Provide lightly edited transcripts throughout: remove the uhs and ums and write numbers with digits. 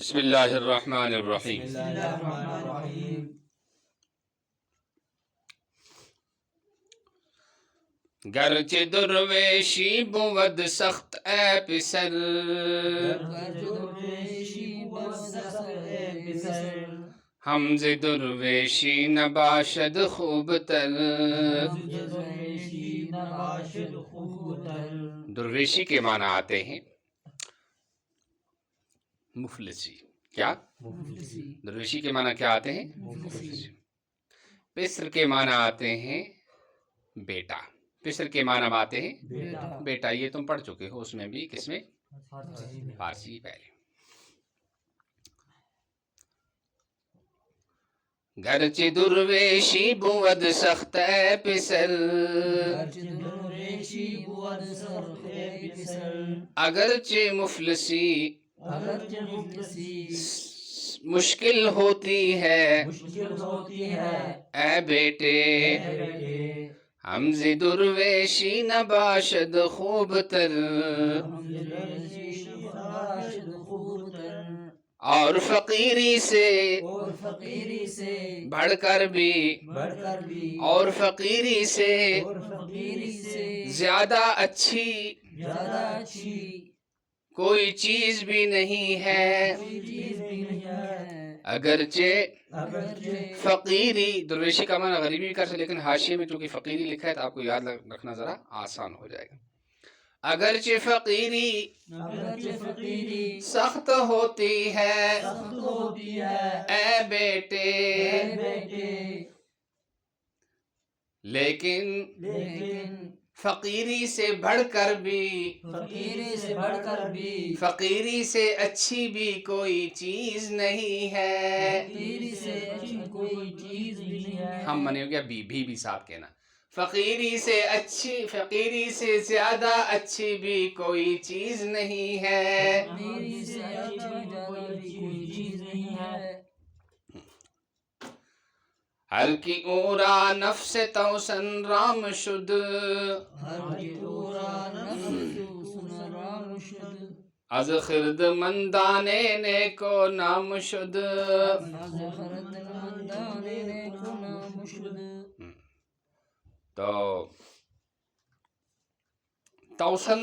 بسم اللہ الرحمن الرحیم. بسم اللہ الرحمن الرحیم. گرچہ درویشی بود سخت اے پسر، ہم ز درویشی نباشد خوب تر. درویشی کے معنی آتے ہیں مفلسی. کیا؟ درویشی کے معنی کیا آتے ہیں؟ مفلسی. پسر کے معنی آتے ہیں بیٹا. پسر کے معنی آتے ہیں بیٹا. یہ تم پڑھ چکے ہو اس میں بھی. کس میں؟ فارسی پہلے. گرچہ درویشی بود سخت اے پسر، اگرچہ مفلسی مشکل ہوتی ہے اے بیٹے، ہم ز درویشی نباشد خوب تر. اور فقیری سے بڑھ کر بھی، اور فقیری سے زیادہ اچھی کوئی چیز بھی نہیں ہے. اگرچہ فقیری، درویشی کا معنی غریبی بھی کر سکتے، لیکن حاشیے میں چونکہ فقیری لکھا ہے تو آپ کو یاد رکھنا ذرا آسان ہو جائے گا. اگرچہ فقیری سخت ہوتی ہے اے بیٹے، لیکن فقیری سے بڑھ کر بھی، فقیری سے اچھی بھی کوئی چیز نہیں ہے. ہم منے ہو گیا بھی ساتھ کہنا. فقیری سے اچھی، فقیری سے زیادہ اچھی بھی کوئی چیز نہیں ہے. ہر کی اورا نفس توسن رام شد، از خرد مندانے نیکو نام شد. تو توسن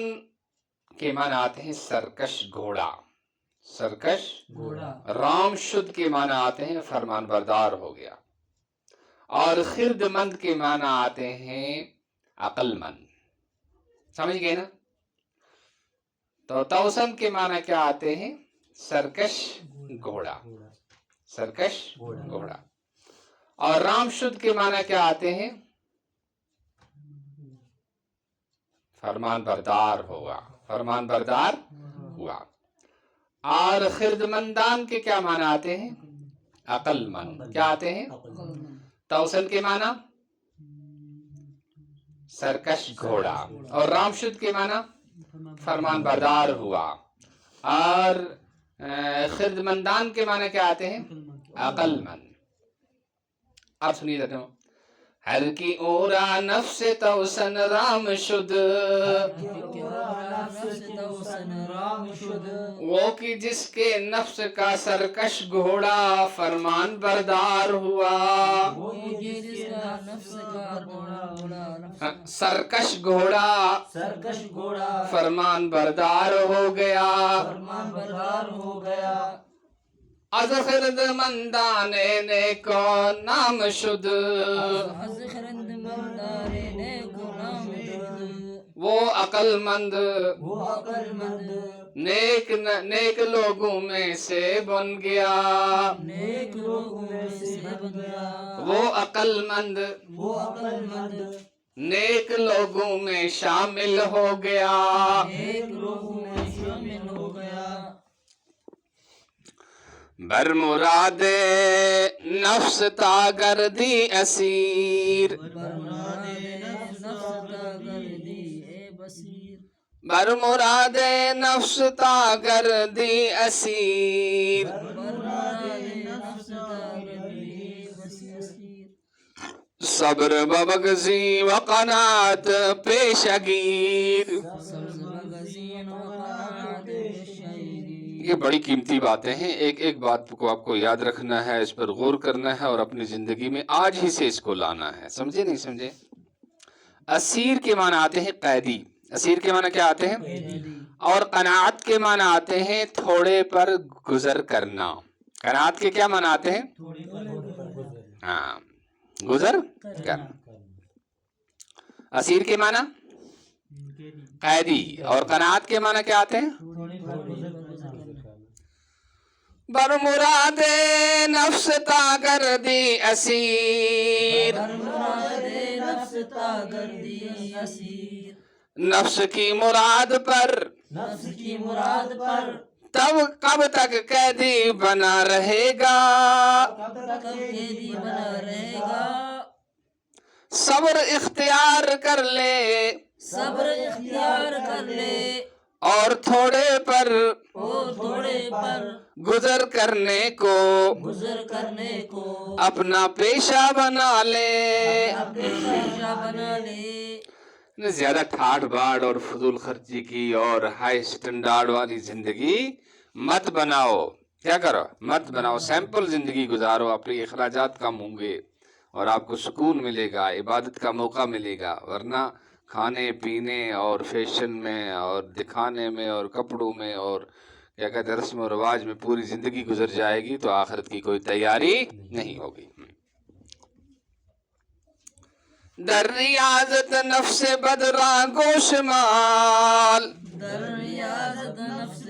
کے معنی آتے ہیں سرکش گھوڑا. سرکش گھوڑا. رام شد کے معنی آتے ہیں فرمان بردار ہو گیا. اور خرد مند کے معنی آتے ہیں عقل مند. سمجھ گئے نا؟ تو توسن کے معنی کیا آتے ہیں؟ سرکش گھوڑا. سرکش گھوڑا. اور رام شد کے معنی کیا آتے ہیں؟ فرمان بردار ہوا. فرمان بردار ہوا. اور خرد مندان کے کیا معنی آتے ہیں؟ عقل مند. کیا آتے ہیں؟ توسن کے معنی سرکش گھوڑا. اور رام شد کے معنی فرمان بردار ہوا. اور خرد مندان کے معنی کیا آتے ہیں؟ عقل مند. آپ سنیے دیتے ہوں. ہر کی اورا نفس توسن رام شد، وہ کہ جس کے نفس کا سرکش گھوڑا فرمان بردار ہوا. سرکش گھوڑا فرمان بردار ہو گیا. از خرد مندانے نیکو نام شد، وہ عقل مند نیک لوگوں میں سے بن گیا. وہ عقل مند نیک لوگوں میں شامل ہو گیا. بر مراد نفس تا گردی اسیر، بر مراد نفس تا گردی اسیر. صبر ببغضی و قناعت پیشگیر، یہ بڑی قیمتی باتیں ہیں. ایک ایک بات کو آپ کو یاد رکھنا ہے، اس پر غور کرنا ہے اور اپنی زندگی میں آج ہی سے اس کو لانا ہے. سمجھے نہیں سمجھے؟ اسیر کے معنی آتے ہیں قیدی. اسیر کے معنی کیا آتے ہیں؟ اور قناعت کے معنی آتے ہیں تھوڑے پر گزر کرنا. قناعت کے کیا معنی آتے ہیں؟ ہاں، گزر کرنا. اسیر کے معنی قیدی اور قناعت کے معنی کیا آتے ہیں؟ بر مراد نفس تا گردی اسیر، نفس کی مراد پر تب کب تک قیدی بنا رہے گا، صبر اختیار کر لے اور تھوڑے پر گزر کرنے کو اپنا پیشہ بنا لے. زیادہ ٹھاٹ باٹ اور فضول خرچی کی اور ہائی سٹینڈارڈ والی زندگی مت بناؤ. کیا کرو؟ مت بناؤ. سیمپل زندگی گزارو، اپنے اخراجات کم ہوں گے اور آپ کو سکون ملے گا، عبادت کا موقع ملے گا. ورنہ کھانے پینے اور فیشن میں اور دکھانے میں اور کپڑوں میں اور کیا کہتے ہیں رسم و رواج میں پوری زندگی گزر جائے گی تو آخرت کی کوئی تیاری نہیں ہوگی. در ریاضت نفس بدرا گوشمال، در ریاضت نفس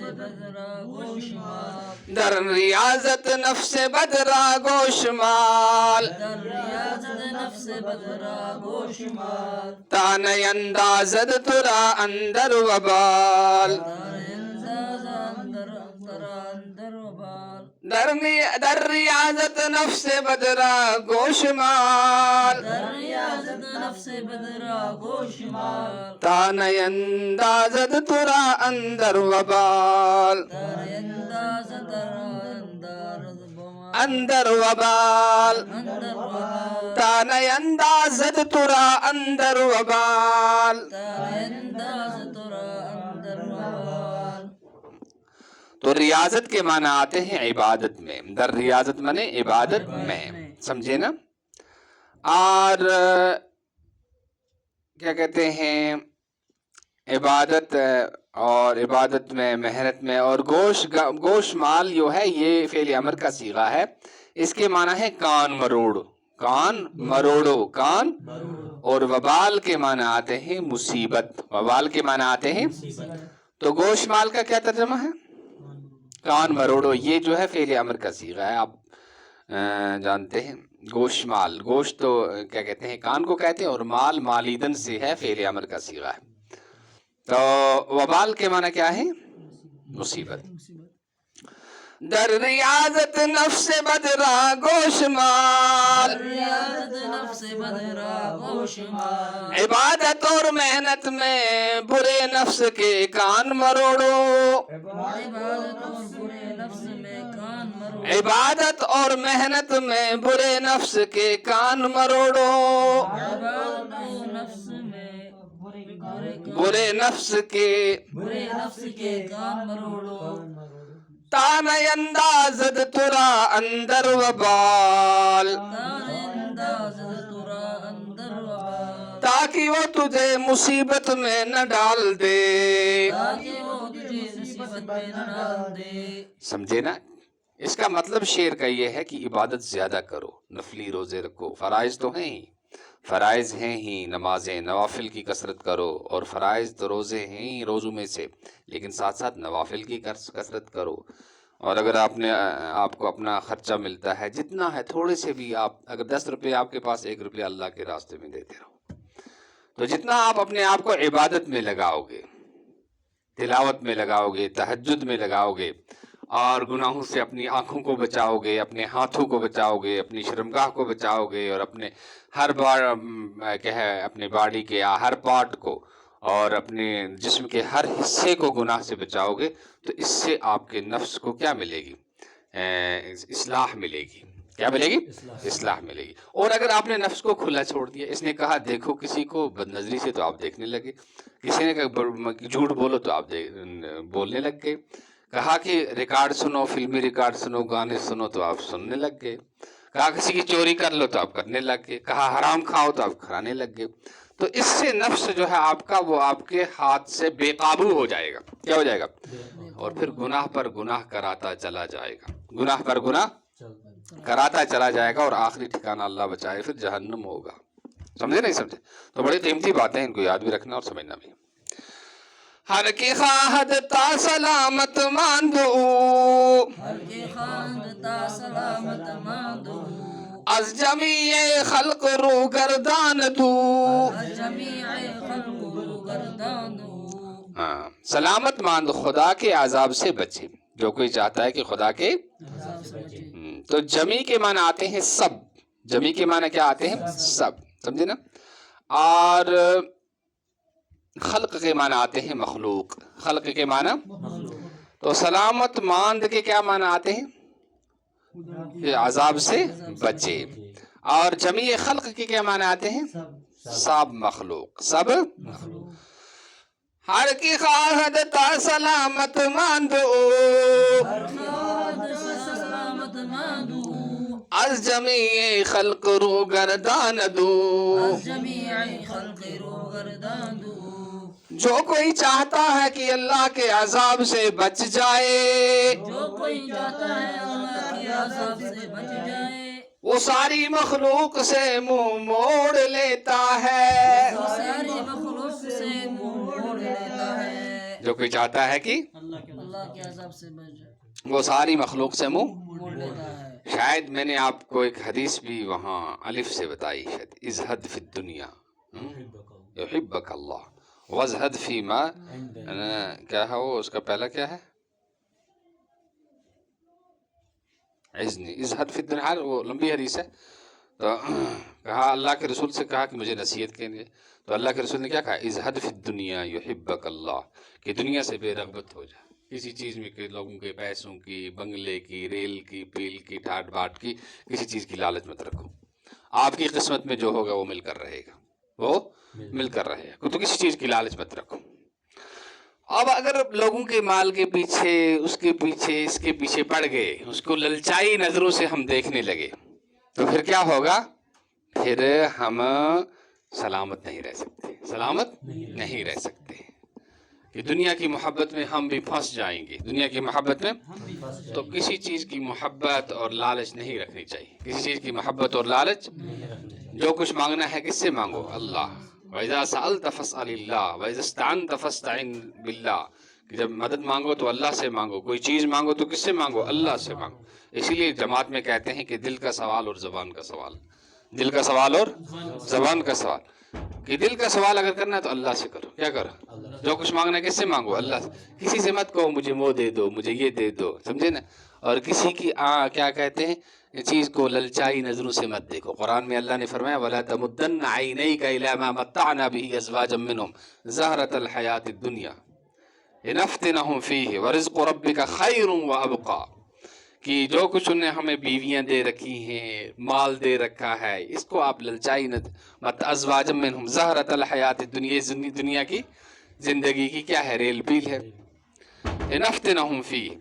بدرا گوشمال، تانه اندازد ترا اندر وبال. در ریاضت نفس بدرا گوشمال، تانه اندازد ترا اندر وبال. اندر وبال، تانه اندازد ترا اندر وبال. تو ریاضت کے معنی آتے ہیں عبادت میں. در ریاضت مانے عبادت میں. سمجھے نا؟ اور کیا کہتے ہیں عبادت اور عبادت میں محنت میں اور گوش مال جو ہے یہ فعل امر کا صیغہ ہے. اس کے معنی ہے کان مروڑ، کان مروڑو، کان. اور وبال کے معنی آتے ہیں مصیبت. وبال کے معنی آتے ہیں. تو گوش مال کا کیا ترجمہ ہے؟ کان مروڑو. یہ جو ہے فعل امر کا صیغہ ہے. آپ جانتے ہیں گوش مال، گوشت تو کیا کہتے ہیں کان کو کہتے ہیں اور مال مالیدن سے ہے، فعل امر کا صیغہ ہے. تو وبال کے معنی کیا ہے؟ مصیبت. در ریاضت نفس بدرا گوشمال، عبادت اور محنت میں برے نفس کے کان مروڑو. عبادت اور محنت میں برے نفس کے کان مروڑو. برے نفس کے کان مروڑو. تانه اندازد ترا اندر وبال، تاکہ وہ تجھے مصیبت میں نہ ڈال دے. سمجھے نا؟ اس کا مطلب شعر کا یہ ہے کہ عبادت زیادہ کرو، نفلی روزے رکھو. فرائض تو ہیں ہی، فرائض ہیں ہی نمازیں، نوافل کی کثرت کرو. اور فرائض تو روزے ہیں ہی روزوں میں سے، لیکن ساتھ ساتھ نوافل کی کثرت کرو. اور اگر آپ کو اپنا خرچہ ملتا ہے جتنا ہے تھوڑے سے بھی، آپ اگر 10 روپے آپ کے پاس، 1 روپیہ اللہ کے راستے میں دیتے رہو. تو جتنا آپ اپنے آپ کو عبادت میں لگاؤ گے، تلاوت میں لگاؤ گے، تہجد میں لگاؤ گے، اور گناہوں سے اپنی آنکھوں کو بچاؤ گے، اپنے ہاتھوں کو بچاؤ گے، اپنی شرمگاہ کو بچاؤ گے، اور اپنے ہر بار کیا ہے اپنے باڈی کے ہر پارٹ کو اور اپنے جسم کے ہر حصے کو گناہ سے بچاؤ گے، تو اس سے آپ کے نفس کو کیا ملے گی؟ اصلاح ملے گی. کیا ملے گی؟ اصلاح ملے گی. اور اگر آپ نے نفس کو کھلا چھوڑ دیا، اس نے کہا دیکھو کسی کو بد نظری سے تو آپ دیکھنے لگے، کسی نے کہا جھوٹ بولو تو آپ بولنے لگ گئے، کہا کہ ریکارڈ سنو، فلمی ریکارڈ سنو، گانے سنو تو آپ سننے لگ گئے. کہا کسی کی چوری کر لو تو آپ کرنے لگ گئے. کہا حرام کھاؤ تو آپ کھانے لگ گئے. تو اس سے نفس جو ہے آپ کا وہ آپ کے ہاتھ سے بے قابو ہو جائے گا. کیا ہو جائے گا؟ اور پھر گناہ پر گناہ کراتا چلا جائے گا، گناہ پر گناہ کراتا چلا جائے گا، اور آخری ٹھکانہ اللہ بچائے پھر جہنم ہوگا. سمجھے نہیں سمجھے؟ تو بڑی قیمتی باتیں، ان کو یاد بھی رکھنا اور سمجھنا بھی. ہر کی خواہد تا سلامت ماندو، ہر کے خواہد تا سلامت ماندو، از جمیع خلق رو گردان دو. از جمیع خلق رو گردان دو. ہاں، سلامت ماند، خدا کے عذاب سے بچے. جو کوئی چاہتا ہے کہ خدا کے عذاب سے بچے. تو جمی کے معنی آتے ہیں سب. جمی کے معنی کیا آتے ہیں؟ سب. سمجھے نا؟ اور خلق کے معنی آتے ہیں مخلوق. خلق کے معنی تو سلامت ماند کے کیا معنی آتے ہیں؟ کہ عذاب سے بچے. اور جمیع خلق کے کیا معنی آتے ہیں؟ سب مخلوق. سب مخلوق. ہر کی خواہد تا سلامت ماندو، ہر خواہد تا سلامت ماندو، از جمیع خلق رو گردان دو. از جمیع خلق رو گردان دو. جو کوئی چاہتا ہے کہ اللہ کے عذاب سے بچ جائے، جو کوئی چاہتا ہے اللہ کے عذاب سے بچ جائے، وہ ساری مخلوق سے منہ موڑ لیتا ہے. وہ ساری مخلوق سے منہ موڑ لیتا ہے. جو کوئی چاہتا ہے کہ اللہ کے عذاب سے بچ جائے، وہ ساری مخلوق سے منہ موڑ لیتا ہے. شاید میں نے آپ کو ایک حدیث بھی وہاں الف سے بتائی، شاید ازہد فی الدنیا یحبک اللہ وازہد فی ما، کیا ہے وہ، اس کا پہلا کیا ہے؟ عزنی ازہد فی الدنیا. وہ لمبی حدیث ہے. تو کہا اللہ کے رسول سے کہا کہ مجھے نصیحت کیجیے. تو اللہ کے رسول نے کیا کہا؟ ازہد فی الدنیا یحبک اللہ، کہ دنیا سے بے رغبت ہو جائے. کسی چیز میں کہ لوگوں کے پیسوں کی، بنگلے کی، ریل کی، پیل کی، ٹھاٹ باٹ کی، کسی چیز کی لالچ مت رکھو. آپ کی قسمت میں جو ہوگا وہ مل کر رہے گا، وہ مل کر رہے گا. تو کسی چیز کی لالچ مت رکھو. اب اگر لوگوں کے مال کے پیچھے، اس کے پیچھے، اس کے پیچھے پڑ گئے، اس کو للچائی نظروں سے ہم دیکھنے لگے، تو پھر کیا ہوگا؟ پھر ہم سلامت نہیں رہ سکتے، سلامت نہیں رہ سکتے. کہ دنیا کی محبت میں ہم بھی پھنس جائیں گے. دنیا کی محبت میں تو کسی چیز کی محبت اور لالچ نہیں رکھنی چاہیے. کسی چیز کی محبت اور لالچ، جو کچھ مانگنا ہے کس سے مانگو؟ اللہ. وَإِذَا سَأَلْتَ فَاسْأَلِ اللَّهَ وَإِذَا اسْتَعَنْتَ فَاسْتَعِنْ بِاللَّهِ. کہ جب مدد مانگو تو اللہ سے مانگو، کوئی چیز مانگو تو کس سے مانگو؟ اللہ سے مانگو. اسی لیے جماعت میں کہتے ہیں کہ دل کا سوال اور زبان کا سوال، دل کا سوال اور زبان کا سوال. کہ دل کا سوال اگر کرنا ہے تو اللہ سے کرو. کیا کرو؟ جو کچھ مانگنا ہے کس سے مانگو؟ اللہ سے. کسی سے مت کہو مجھے وہ دے دو، مجھے یہ دے دو. سمجھے نا؟ اور کسی کی کیا کہتے ہیں، چیز کو للچائی نظروں سے مت دیکھو. قرآن میں اللہ نے فرمایا وَلَا تَمُدَّنَّ عَيْنَيْكَ إِلَىٰ مَا مَتَّعْنَا بِهِ أَزْوَاجًا مِّنْهُمْ زَهْرَةَ الْحَيَاةِ الدُّنْيَا لِنَفْتِنَهُمْ فِيهِ وَرِزْقُ رَبِّكَ خَيْرٌ وَأَبْقَىٰ. کہ جو کچھ انہیں ہمیں بیویاں دے رکھی ہیں، مال دے رکھا ہے، اس کو آپ للچائی نہ مت. ازواجا منہم زہرۃ الحیات الدنیا، دنیا کی زندگی کی کیا ہے؟ ریل پیل ہے. لنفتنہم فیہ،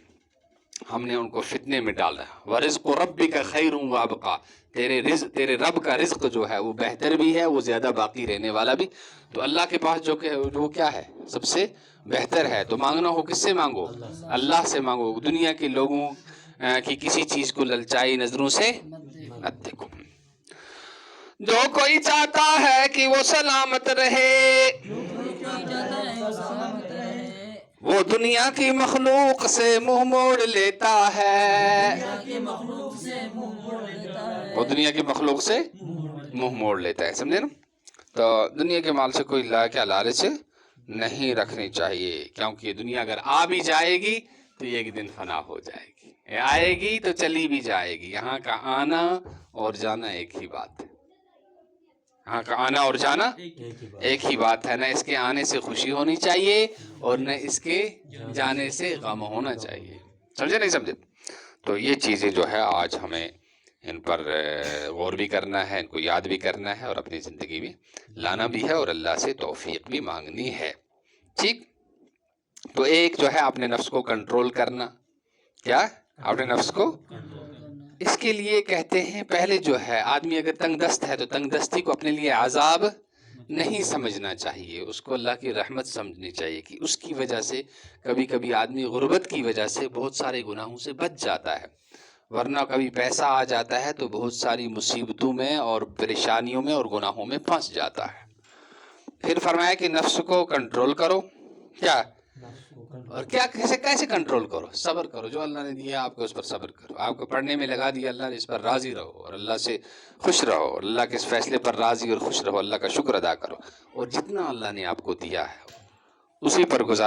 ہم نے ان کو فتنے میں ڈالا. ورزق ربک خیر وابقا، تیرے رب کا رزق جو ہے وہ بہتر بھی ہے، وہ زیادہ باقی رہنے والا بھی. تو اللہ کے پاس جو کہ وہ کیا ہے؟ سب سے بہتر ہے. تو مانگنا ہو کس سے مانگو؟ اللہ سے مانگو. دنیا کے لوگوں کی کسی چیز کو للچائی نظروں سے مت دیکھو. جو کوئی چاہتا ہے کہ وہ سلامت رہے، وہ دنیا کی مخلوق سے منہ موڑ لیتا ہے. وہ دنیا کی مخلوق سے منہ موڑ لیتا ہے. سمجھے نا؟ تو دنیا کے مال سے کوئی کیا لالچ نہیں رکھنی چاہیے، کیونکہ دنیا اگر آ بھی جائے گی تو ایک دن فنا ہو جائے گی. آئے گی تو چلی بھی جائے گی. یہاں کا آنا اور جانا ایک ہی بات ہے. یہاں کا آنا اور جانا ایک ہی بات ہے. نہ اس کے آنے سے خوشی ہونی چاہیے اور نہ اس کے جانے سے غم ہونا چاہیے. سمجھے نہیں سمجھے؟ تو یہ چیزیں جو ہے آج ہمیں ان پر غور بھی کرنا ہے، ان کو یاد بھی کرنا ہے اور اپنی زندگی میں لانا بھی ہے اور اللہ سے توفیق بھی مانگنی ہے. ٹھیک. تو ایک جو ہے اپنے نفس کو کنٹرول کرنا، کیا اپنے نفس کو، اس کے لیے کہتے ہیں پہلے جو ہے آدمی اگر تنگ دست ہے تو تنگ دستی کو اپنے لیے عذاب نہیں سمجھنا چاہیے، اس کو اللہ کی رحمت سمجھنی چاہیے کہ اس کی وجہ سے کبھی کبھی آدمی غربت کی وجہ سے بہت سارے گناہوں سے بچ جاتا ہے، ورنہ کبھی پیسہ آ جاتا ہے تو بہت ساری مصیبتوں میں اور پریشانیوں میں اور گناہوں میں پھنس جاتا ہے۔ پھر فرمایا کہ نفس کو کنٹرول کرو، کیا اور کیا کیسے کنٹرول کرو، صبر کرو، جو اللہ نے دیا آپ کو اس پر صبر کرو، آپ کو پڑھنے میں لگا دیا اللہ نے، اس پر راضی رہو اور اللہ سے خوش رہو، اور اللہ کے اس فیصلے پر راضی اور خوش رہو، اللہ کا شکر ادا کرو، اور جتنا اللہ نے آپ کو دیا ہے اسی پر گزارو۔